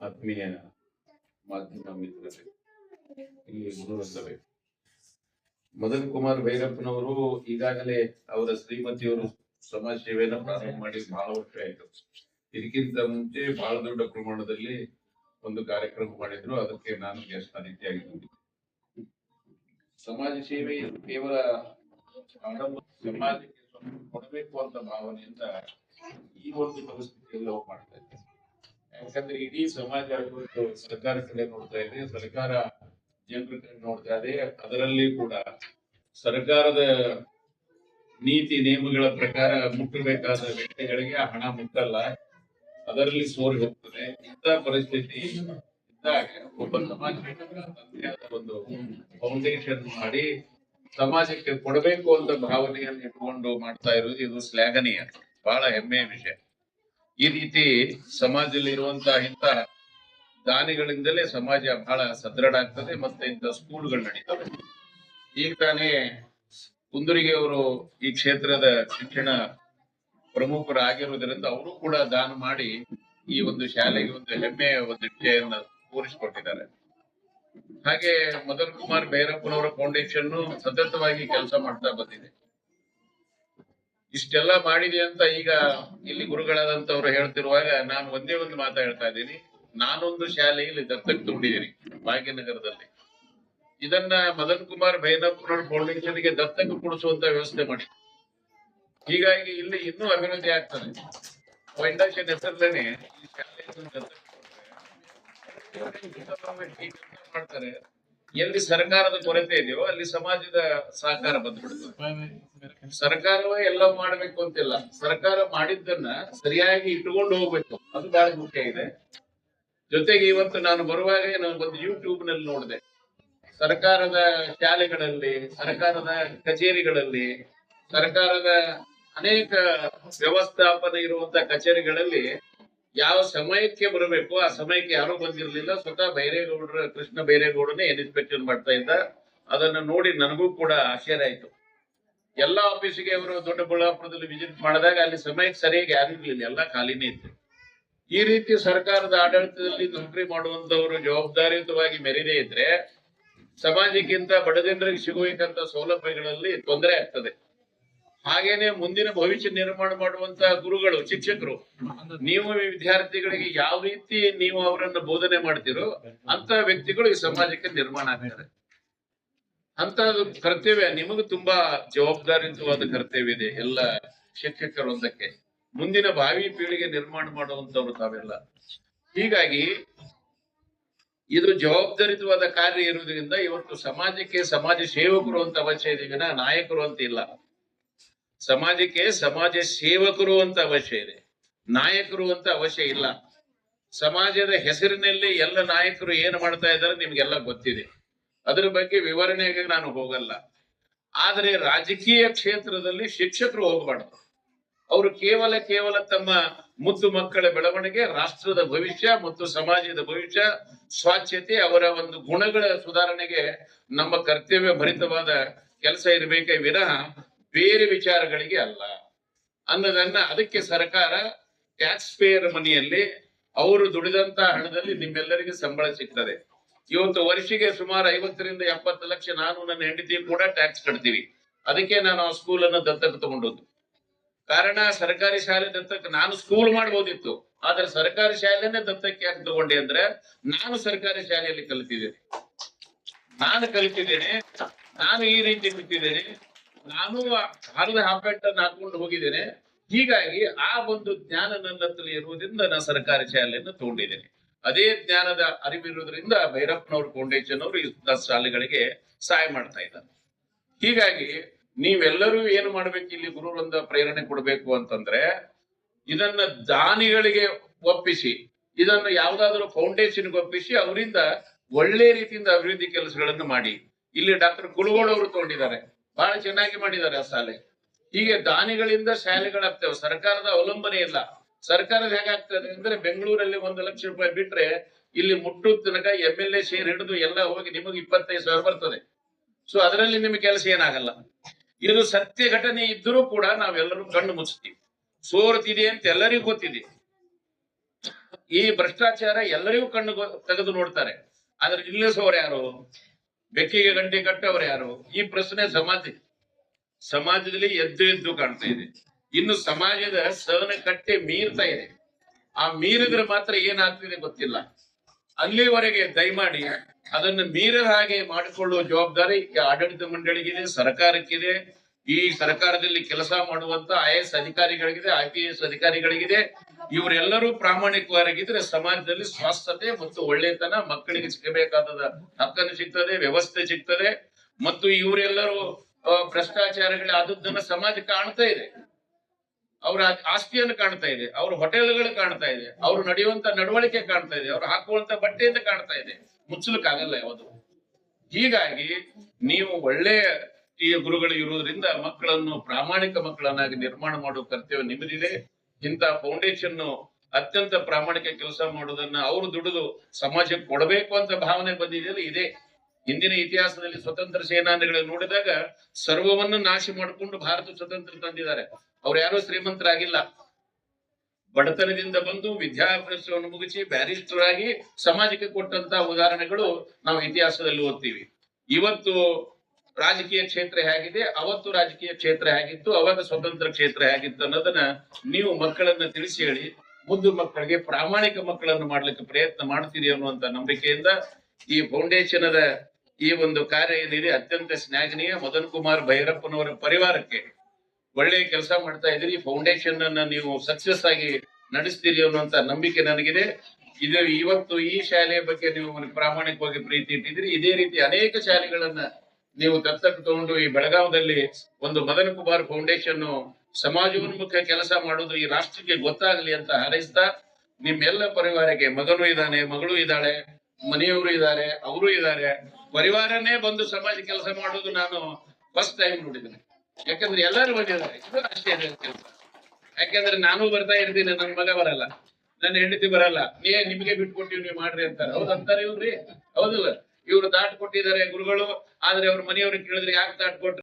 ಆತ್ಮೀಯ ಮಾಧ್ಯಮ ಮಿತ್ರರೇ, ಇಲ್ಲಿ ಗುರುವೃಂದವೇ, ಮದನ್ ಕುಮಾರ್ ಭೈರಪ್ಪನವರು ಈಗಾಗಲೇ ಅವರ ಶ್ರೀಮತಿಯವರು ಸಮಾಜ ಸೇವೆಯನ್ನು ಪ್ರಾರಂಭ ಮಾಡಿ ಬಹಳ ವರ್ಷ ಆಯಿತು. ಇದಕ್ಕಿಂತ ಮುಂಚೆ ಬಹಳ ದೊಡ್ಡ ಪ್ರಮಾಣದಲ್ಲಿ ಒಂದು ಕಾರ್ಯಕ್ರಮ ಮಾಡಿದ್ರು. ಅದಕ್ಕೆ ನಾನು ಗೆಸ್ಟ್ ಅತಿಥಿಯಾಗಿದ್ದೀನಿ. ಸಮಾಜ ಸೇವೆ ಕೇವಲ ಸಮಾಜಕ್ಕೆ ಕೊಡಬೇಕು ಅಂತ ಭಾವನೆಯಿಂದ ಈ ಒಂದು ಪರಿಸ್ಥಿತಿಯಲ್ಲಿ ನಾವು ಮಾಡ್ತಾ ಇದ್ದೇವೆ. ಯಾಕಂದ್ರೆ ಇಡೀ ಸಮಾಜ ಸರ್ಕಾರ ಕಡೆ ನೋಡ್ತಾ ಇದೆ, ಸರ್ಕಾರ ಜನರ ಕಡೆ ನೋಡ್ತಾ ಇದೆ. ಅದರಲ್ಲಿ ಕೂಡ ಸರ್ಕಾರದ ನೀತಿ ನಿಯಮಗಳ ಪ್ರಕಾರ ಮುಟ್ಟಬೇಕಾದ ವ್ಯಕ್ತಿಗಳಿಗೆ ಹಣ ಮುಟ್ಟಲ್ಲ, ಅದರಲ್ಲಿ ಸೋರಿ ಹೋಗ್ತದೆ. ಇಂಥ ಪರಿಸ್ಥಿತಿ ಇದ್ದಾಗ ಒಬ್ಬ ಸಮಾಜ ಒಂದು ಫೌಂಡೇಶನ್ ಮಾಡಿ ಸಮಾಜಕ್ಕೆ ಕೊಡಬೇಕು ಅಂತ ಭಾವನೆಯನ್ನು ಇಟ್ಕೊಂಡು ಮಾಡ್ತಾ ಇರೋದು ಇದು ಶ್ಲಾಘನೀಯ, ಬಹಳ ಹೆಮ್ಮೆಯ ವಿಷಯ. ಈ ರೀತಿ ಸಮಾಜದಲ್ಲಿ ಇರುವಂತಹ ಇಂಥ ದಾನಿಗಳಿಂದಲೇ ಸಮಾಜ ಬಹಳ ಸದೃಢ ಆಗ್ತದೆ. ಮತ್ತೆ ಇಂಥ ಸ್ಕೂಲ್ಗಳು ನಡೀತವೆ. ಈಗ ತಾನೇ ಕುಂದೂರಿಗೆ ಅವರು ಈ ಕ್ಷೇತ್ರದ ಶಿಕ್ಷಣ ಪ್ರಮುಖರಾಗಿರುವುದರಿಂದ ಅವರು ಕೂಡ ದಾನ ಮಾಡಿ ಈ ಒಂದು ಶಾಲೆಗೆ ಒಂದು ಹೆಮ್ಮೆಯ ಒಂದು ವಿಷಯವನ್ನು ತೋರಿಸಿಕೊಟ್ಟಿದ್ದಾರೆ. ಹಾಗೆ ಮದನ್ ಕುಮಾರ್ ಭೈರಪ್ಪನವರ ಫೌಂಡೇಶನ್ ಸತತವಾಗಿ ಕೆಲಸ ಮಾಡ್ತಾ ಬಂದಿದೆ. ಇಷ್ಟೆಲ್ಲ ಮಾಡಿದೆ ಅಂತ ಈಗ ಇಲ್ಲಿ ಗುರುಗಳಾದಂತವ್ರು ಹೇಳ್ತಿರುವಾಗ ನಾನು ಒಂದೇ ಒಂದು ಮಾತಾ ಹೇಳ್ತಾ ಇದ್ದೀನಿ. ನಾನೊಂದು ಶಾಲೆಯಲ್ಲಿ ದತ್ತಕ್ಕೆ ತಗೊಂಡಿದ್ದೀನಿ ಭಾಗ್ಯನಗರದಲ್ಲಿ. ಇದನ್ನ ಮದನ್ ಕುಮಾರ್ ಭೈರಪ್ಪನವರ ಫೌಂಡೇಶನ್ಗೆ ದತ್ತಕ್ಕೆ ಕೊಡಿಸುವಂತ ವ್ಯವಸ್ಥೆ ಮಾಡಿ. ಹೀಗಾಗಿ ಇಲ್ಲಿ ಇನ್ನೂ ಅಭಿವೃದ್ಧಿ ಆಗ್ತದೆ. ಫೌಂಡೇಶನ್ ಹೆಸರಲ್ಲೇನೆ ಈ ಶಾಲೆಯನ್ನು ಮಾಡ್ತಾರೆ. ಎಲ್ಲಿ ಸರ್ಕಾರದ ಕೊರತೆ ಇದೆಯೋ ಅಲ್ಲಿ ಸಮಾಜದ ಸಹಕಾರ ಬಂದ್ಬಿಡುತ್ತೆ. ಸರ್ಕಾರವೇ ಎಲ್ಲ ಮಾಡ್ಬೇಕು ಅಂತಿಲ್ಲ, ಸರ್ಕಾರ ಮಾಡಿದ್ದನ್ನ ಸರಿಯಾಗಿ ಇಟ್ಟುಕೊಂಡು ಹೋಗ್ಬೇಕು, ಅದು ಬಹಳ ಮುಖ್ಯ ಇದೆ. ಜೊತೆಗೆ ಇವತ್ತು ನಾನು ಬರುವಾಗ ನಾನು ಒಂದು ಯೂಟ್ಯೂಬ್ ನಲ್ಲಿ ನೋಡಿದೆ, ಸರ್ಕಾರದ ಶಾಲೆಗಳಲ್ಲಿ, ಸರ್ಕಾರದ ಕಚೇರಿಗಳಲ್ಲಿ, ಸರ್ಕಾರದ ಅನೇಕ ವ್ಯವಸ್ಥಾಪನೆ ಇರುವಂತ ಕಚೇರಿಗಳಲ್ಲಿ ಯಾವ ಸಮಯಕ್ಕೆ ಬರಬೇಕು ಆ ಸಮಯಕ್ಕೆ ಯಾರು ಬಂದಿರಲಿಲ್ಲ. ಸ್ವತಃ ಬೈರೇಗೌಡರ ಕೃಷ್ಣ ಬೈರೇಗೌಡನೇ ಇನ್ಸ್ಪೆಕ್ಷನ್ ಮಾಡ್ತಾ ಇದ್ದ. ಅದನ್ನು ನೋಡಿ ನನಗೂ ಕೂಡ ಆಶ್ಚರ್ಯ ಆಯ್ತು. ಎಲ್ಲಾ ಆಫೀಸಿಗೆ ಅವರು ದೊಡ್ಡಬಳ್ಳಾಪುರದಲ್ಲಿ ವಿಸಿಟ್ ಮಾಡಿದಾಗ ಅಲ್ಲಿ ಸಮಯಕ್ಕೆ ಸರಿಯಾಗಿ ಯಾರು ಇರ್ಲಿಲ್ಲ, ಎಲ್ಲ ಖಾಲಿನೇ ಇತ್ತು. ಈ ರೀತಿ ಸರ್ಕಾರದ ಆಡಳಿತದಲ್ಲಿ ನೌಕರಿ ಮಾಡುವಂತವರು ಜವಾಬ್ದಾರಿಯುತವಾಗಿ ಮೆರೆದೇ ಇದ್ರೆ ಸಮಾಜಕ್ಕಿಂತ ಬಡ ಜನರಿಗೆ ಸಿಗುವಂತ ಸೌಲಭ್ಯಗಳಲ್ಲಿ ತೊಂದರೆ ಆಗ್ತದೆ. ಹಾಗೇನೆ ಮುಂದಿನ ಭವಿಷ್ಯ ನಿರ್ಮಾಣ ಮಾಡುವಂತ ಗುರುಗಳು, ಶಿಕ್ಷಕರು, ನೀವು ವಿದ್ಯಾರ್ಥಿಗಳಿಗೆ ಯಾವ ರೀತಿ ನೀವು ಅವರನ್ನು ಬೋಧನೆ ಮಾಡ್ತೀರೋ ಅಂತ ವ್ಯಕ್ತಿಗಳು ಈ ಸಮಾಜಕ್ಕೆ ನಿರ್ಮಾಣ ಆಗ್ತಾರೆ. ಅಂತ ಕರ್ತವ್ಯ ನಿಮಗೂ ತುಂಬಾ ಜವಾಬ್ದಾರಿಯುತವಾದ ಕರ್ತವ್ಯ ಇದೆ. ಎಲ್ಲ ಶಿಕ್ಷಕರೊಂದಕ್ಕೆ ಮುಂದಿನ ಭಾವಿ ಪೀಳಿಗೆ ನಿರ್ಮಾಣ ಮಾಡುವಂತವ್ರು ತಾವೆಲ್ಲ. ಹೀಗಾಗಿ ಇದು ಜವಾಬ್ದಾರಿಯುತವಾದ ಕಾರ್ಯ ಇರುವುದರಿಂದ ಇವತ್ತು ಸಮಾಜಕ್ಕೆ ಸಮಾಜ ಸೇವಕರು ಅಂತ ಅವಶ್ಯ ಇದೆ, ನಾಯಕರು ಅಂತ ಇಲ್ಲ. ಸಮಾಜಕ್ಕೆ ಸಮಾಜ ಸೇವಕರು ಅಂತ ಅವಶ್ಯ ಇದೆ, ನಾಯಕರು ಅಂತ ಅವಶ್ಯ ಇಲ್ಲ. ಸಮಾಜದ ಹೆಸರಿನಲ್ಲಿ ಎಲ್ಲ ನಾಯಕರು ಏನು ಮಾಡ್ತಾ ಇದ್ದಾರೆ ನಿಮ್ಗೆಲ್ಲ ಗೊತ್ತಿದೆ, ಅದರ ಬಗ್ಗೆ ವಿವರಣೆಗೆ ನಾನು ಹೋಗಲ್ಲ. ಆದರೆ ರಾಜಕೀಯ ಕ್ಷೇತ್ರದಲ್ಲಿ ಶಿಕ್ಷಕರು ಹೋಗಬಾರ್ದು. ಅವರು ಕೇವಲ ತಮ್ಮ ಮುದ್ದು ಮಕ್ಕಳ ಬೆಳವಣಿಗೆ, ರಾಷ್ಟ್ರದ ಭವಿಷ್ಯ ಮತ್ತು ಸಮಾಜದ ಭವಿಷ್ಯ, ಸ್ವಚ್ಛತೆ, ಅವರ ಒಂದು ಗುಣಗಳ ಸುಧಾರಣೆಗೆ ನಮ್ಮ ಕರ್ತವ್ಯ ಭರಿತವಾದ ಕೆಲಸ ಇರಬೇಕೇ ವಿನಃ ಬೇರೆ ವಿಚಾರಗಳಿಗೆ ಅಲ್ಲ ಅನ್ನೋದನ್ನ. ಅದಕ್ಕೆ ಸರ್ಕಾರ ಟ್ಯಾಕ್ಸ್ ಪೇಯರ್ ಮನಿಯಲ್ಲಿ ಅವರು ದುಡಿದಂತ ಹಣದಲ್ಲಿ ನಿಮ್ಮೆಲ್ಲರಿಗೆ ಸಂಬಳ ಸಿಗ್ತದೆ. ಇವತ್ತು ವರ್ಷಿಗೆ ಸುಮಾರು 50 ರಿಂದ 70 ಲಕ್ಷ ನಾನು ನನ್ನ ಹೆಂಡತಿ ಕೂಡ ಟ್ಯಾಕ್ಸ್ ಕಟ್ತೀವಿ. ಅದಕ್ಕೆ ನಾನು ಆ ಸ್ಕೂಲ್ ಅನ್ನು ದತ್ತಕ್ಕೆ ತಗೊಂಡದ್ದು. ಕಾರಣ ಸರ್ಕಾರಿ ಶಾಲೆ ದತ್ತಕ್ಕೆ ನಾನು ಸ್ಕೂಲ್ ಮಾಡ್ಬೋದಿತ್ತು, ಆದ್ರೆ ಸರ್ಕಾರಿ ಶಾಲೆನೇ ದತ್ತಕ್ಕೆ ಯಾಕೆ ತಗೊಂಡೆ ಅಂದ್ರೆ ನಾನು ಸರ್ಕಾರಿ ಶಾಲೆಯಲ್ಲಿ ಕಲಿತಿದ್ದೇನೆ, ನಾನು ಈ ರೀತಿ ಬಿಟ್ಟಿದ್ದೇನೆ, ನಾನು ಹರಿದ ಹಾಪೆಟ್ಟನ್ನು ಹಾಕೊಂಡು ಹೋಗಿದ್ದೇನೆ. ಹೀಗಾಗಿ ಆ ಒಂದು ಜ್ಞಾನ ನನ್ನ ಹತ್ರ ಇರುವುದರಿಂದ ನಾನು ಸರ್ಕಾರಿ ಶಾಲೆಯನ್ನು ತಗೊಂಡಿದ್ದೇನೆ. ಅದೇ ಜ್ಞಾನದ ಅರಿವಿರುವುದರಿಂದ ಭೈರಪ್ಪನವ್ರ ಫೌಂಡೇಶನ್ ಅವರು ಇಂಥ ಶಾಲೆಗಳಿಗೆ ಸಹಾಯ ಮಾಡ್ತಾ ಇದ್ದಾರೆ. ಹೀಗಾಗಿ ನೀವೆಲ್ಲರೂ ಏನು ಮಾಡ್ಬೇಕು, ಇಲ್ಲಿ ಗುರುವೃಂದ ಪ್ರೇರಣೆ ಕೊಡ್ಬೇಕು ಅಂತಂದ್ರೆ ಇದನ್ನ ದಾನಿಗಳಿಗೆ ಒಪ್ಪಿಸಿ, ಇದನ್ನು ಯಾವ್ದಾದ್ರು ಫೌಂಡೇಶನ್ಗೆ ಒಪ್ಪಿಸಿ ಅವರಿಂದ ಒಳ್ಳೆ ರೀತಿಯಿಂದ ಅಭಿವೃದ್ಧಿ ಕೆಲಸಗಳನ್ನು ಮಾಡಿ. ಇಲ್ಲಿ ಡಾಕ್ಟರ್ ಕುಲಗೋಡ್ ಅವರು ತಗೊಂಡಿದ್ದಾರೆ, ಬಹಳ ಚೆನ್ನಾಗಿ ಮಾಡಿದ್ದಾರೆ ಆ ಶಾಲೆ. ಹೀಗೆ ದಾನಿಗಳಿಂದ ಶಾಲೆಗಳಾಗ್ತವೆ, ಸರ್ಕಾರದ ಅವಲಂಬನೆ ಇಲ್ಲ. ಸರ್ಕಾರದ ಹೇಗಾಗ್ತದೆ ಅಂದ್ರೆ ಬೆಂಗಳೂರಲ್ಲಿ 1 ಲಕ್ಷ ರೂಪಾಯಿ ಬಿಟ್ರೆ ಇಲ್ಲಿ ಮುಟ್ಟು ತನಕ MLA ಶೇರ್ ಹಿಡಿದು ಎಲ್ಲ ಹೋಗಿ ನಿಮಗೆ 25,000 ಬರ್ತದೆ. ಸೊ ಅದರಲ್ಲಿ ನಿಮಗೆ ಕೆಲಸ ಏನಾಗಲ್ಲ. ಇದು ಸತ್ಯ ಘಟನೆ ಇದ್ದರೂ ಕೂಡ ನಾವೆಲ್ಲರೂ ಕಣ್ಣು ಮುಚ್ತೀವಿ. ಸೋರ್ತಿದೆ ಅಂತ ಎಲ್ಲರಿಗೂ ಗೊತ್ತಿದೆ. ಈ ಭ್ರಷ್ಟಾಚಾರ ಎಲ್ಲರಿಗೂ ಕಣ್ಣು ತೆಗೆದು ನೋಡ್ತಾರೆ. ಆದ್ರೆ ನಿಲ್ಲಿಸುವವರು ಯಾರು? ಬೆಕ್ಕಿಗೆ ಗಂಟೆ ಕಟ್ಟವರು ಯಾರು? ಈ ಪ್ರಶ್ನೆ ಸಮಾಜದಲ್ಲಿ ಎದ್ದು ಎದ್ದು ಕಾಣ್ತಾ ಇದೆ. ಇನ್ನು ಸಮಾಜದ ಸಹನ ಕಟ್ಟೆ ಮೀರ್ತಾ ಇದೆ. ಆ ಮೀರಿದ್ರೆ ಮಾತ್ರ ಏನಾಗ್ತಿದೆ ಗೊತ್ತಿಲ್ಲ. ಅಲ್ಲಿವರೆಗೆ ದಯಮಾಡಿ ಅದನ್ನು ಮೀರದ ಹಾಗೆ ಮಾಡಿಕೊಳ್ಳುವ ಜವಾಬ್ದಾರಿ ಆಡಳಿತ ಮಂಡಳಿಗಿದೆ, ಸರ್ಕಾರಕ್ಕಿದೆ. ಈ ಸರ್ಕಾರದಲ್ಲಿ ಕೆಲಸ ಮಾಡುವಂತ IAS ಅಧಿಕಾರಿಗಳಿಗಿದೆ, IPS ಅಧಿಕಾರಿಗಳಿಗಿದೆ. ಇವರೆಲ್ಲರೂ ಪ್ರಾಮಾಣಿಕವಾಗಿದ್ರೆ ಸಮಾಜದಲ್ಲಿ ಸ್ವಾಸ್ಥ್ಯತೆ ಮತ್ತು ಒಳ್ಳೆತನ, ಮಕ್ಕಳಿಗೆ ಸಿಗಬೇಕಾದ ಹಕ್ಕನ್ನು ಸಿಗ್ತದೆ, ವ್ಯವಸ್ಥೆ ಸಿಗ್ತದೆ. ಮತ್ತು ಇವರೆಲ್ಲರೂ ಭ್ರಷ್ಟಾಚಾರಗಳು ಆದದ್ದನ್ನ ಸಮಾಜ ಕಾಣ್ತಾ ಇದೆ. ಅವರ ಆಸ್ತಿಯನ್ನು ಕಾಣ್ತಾ ಇದೆ, ಅವ್ರ ಹೋಟೆಲ್ಗಳು ಕಾಣ್ತಾ ಇದೆ, ಅವ್ರು ನಡೆಯುವಂತ ನಡವಳಿಕೆ ಕಾಣ್ತಾ ಇದೆ, ಅವ್ರು ಹಾಕುವಂತ ಬಟ್ಟೆಯಿಂದ ಕಾಣ್ತಾ ಇದೆ. ಮುಚ್ಚಲಿಕ್ಕಾಗಲ್ಲ ಯಾವುದು. ಹೀಗಾಗಿ ನೀವು ಒಳ್ಳೆಯ ಈ ಗುರುಗಳು ಇರುವುದರಿಂದ ಮಕ್ಕಳನ್ನು ಪ್ರಾಮಾಣಿಕ ಮಕ್ಕಳನ್ನಾಗಿ ನಿರ್ಮಾಣ ಮಾಡುವ ಕರ್ತವ್ಯ ನಿಮ್ಮದಿದೆ. ಇಂಥ ಫೌಂಡೇಶನ್ ಅತ್ಯಂತ ಪ್ರಾಮಾಣಿಕ ಕೆಲಸ ಮಾಡುವುದನ್ನ ಅವರು ದುಡಿದು ಸಮಾಜಕ್ಕೆ ಕೊಡಬೇಕು ಅಂತ ಭಾವನೆ ಬಂದಿದೆಯಲ್ಲ, ಇದೆ. ಹಿಂದಿನ ಇತಿಹಾಸದಲ್ಲಿ ಸ್ವತಂತ್ರ ಸೇನಾನಿಗಳನ್ನು ನೋಡಿದಾಗ ಸರ್ವವನ್ನು ನಾಶ ಮಾಡಿಕೊಂಡು ಭಾರತ ಸ್ವತಂತ್ರ ತಂದಿದ್ದಾರೆ. ಅವ್ರು ಯಾರು ಶ್ರೀಮಂತರಾಗಿಲ್ಲ. ಬಡತನದಿಂದ ಬಂದು ವಿದ್ಯಾಭ್ಯಾಸವನ್ನು ಮುಗಿಸಿ ಬ್ಯಾರಿಸ್ಟರ್ ಆಗಿ ಸಮಾಜಕ್ಕೆ ಕೊಟ್ಟಂತ ಉದಾಹರಣೆಗಳು ನಾವು ಇತಿಹಾಸದಲ್ಲಿ ಓದ್ತೀವಿ. ಇವತ್ತು ರಾಜಕೀಯ ಕ್ಷೇತ್ರ ಹೇಗಿದೆ, ಅವತ್ತು ರಾಜಕೀಯ ಕ್ಷೇತ್ರ ಹೇಗಿತ್ತು, ಅವಾಗ ಸ್ವತಂತ್ರ ಕ್ಷೇತ್ರ ಹೇಗಿತ್ತು ಅನ್ನೋದನ್ನ ನೀವು ಮಕ್ಕಳನ್ನ ತಿಳಿಸಿ ಹೇಳಿ, ಮುದ್ದು ಮಕ್ಕಳಿಗೆ ಪ್ರಾಮಾಣಿಕ ಮಕ್ಕಳನ್ನು ಮಾಡ್ಲಿಕ್ಕೆ ಪ್ರಯತ್ನ ಮಾಡ್ತೀರಿ ಅನ್ನುವಂತ ನಂಬಿಕೆಯಿಂದ ಈ ಫೌಂಡೇಶನ್ ಈ ಒಂದು ಕಾರ್ಯ ಏನಿದೆ ಅತ್ಯಂತ ಶ್ಲಾಘನೀಯ. ಮದನ್ ಕುಮಾರ್ ಭೈರಪ್ಪನವರ ಪರಿವಾರಕ್ಕೆ ಒಳ್ಳೆಯ ಕೆಲಸ ಮಾಡ್ತಾ ಇದ್ದೀರಿ. ಫೌಂಡೇಶನ್ ಅನ್ನ ನೀವು ಸಕ್ಸಸ್ ಆಗಿ ನಡೆಸ್ತೀರಿ ಅನ್ನುವಂತ ನಂಬಿಕೆ ನನಗಿದೆ. ಇದು ಇವತ್ತು ಈ ಶಾಲೆಯ ಬಗ್ಗೆ ನೀವು ಪ್ರಾಮಾಣಿಕವಾಗಿ ಪ್ರೀತಿ ಇಟ್ಟಿದ್ದೀರಿ. ಇದೇ ರೀತಿ ಅನೇಕ ಶಾಲೆಗಳನ್ನ ನೀವು ದತ್ತಕ್ಕೆ ತಗೊಂಡು ಈ ಬೆಳಗಾವದಲ್ಲಿ ಒಂದು ಮದನ್ ಕುಮಾರ್ ಫೌಂಡೇಶನ್ ಸಮಾಜೋನ್ಮುಖ ಕೆಲಸ ಮಾಡುವುದು ಈ ರಾಷ್ಟ್ರಕ್ಕೆ ಗೊತ್ತಾಗಲಿ ಅಂತ ಹಾರೈಸ್ತಾ, ನಿಮ್ಮೆಲ್ಲ ಪರಿವಾರಕ್ಕೆ ಮಗನೂ ಇದ್ದಾನೆ, ಮಗಳು ಇದ್ದಾಳೆ, ಮನೆಯವರು ಇದ್ದಾರೆ, ಅವರು ಇದ್ದಾರೆ, ಪರಿವಾರನೇ ಬಂದು ಸಮಾಜ ಕೆಲಸ ಮಾಡುವುದು ನಾನು ಫಸ್ಟ್ ಟೈಮ್ ನೋಡಿದ್ದೇನೆ. ಯಾಕಂದ್ರೆ ಎಲ್ಲರೂ ಬಂದಿದ್ದಾರೆ, ಇದು ಅಷ್ಟೇ ಕೆಲಸ. ಯಾಕಂದ್ರೆ ನಾನು ಬರ್ತಾ ಇರ್ತೀನಿ, ನನ್ನ ಮಗ ಬರಲ್ಲ, ನನ್ನ ಹೆಂಡತಿ ಬರಲ್ಲ, ನಿಮಗೆ ಬಿಟ್ಕೊಟ್ಟಿವಿ ನೀವು ಮಾಡ್ರಿ ಅಂತಾರೆ. ಹೌದು ಅಂತಾರೆ ಇವ್ರಿ, ಹೌದಿಲ್ಲ? ಇವ್ರು ದಾಟ್ ಕೊಟ್ಟಿದ್ದಾರೆ ಗುರುಗಳು, ಆದ್ರೆ ಅವ್ರ ಮನೆಯವ್ರಿಗೆ ಕೇಳಿದ್ರೆ ಯಾಕೆ ದಾಟ್ ಕೊಟ್ರಿ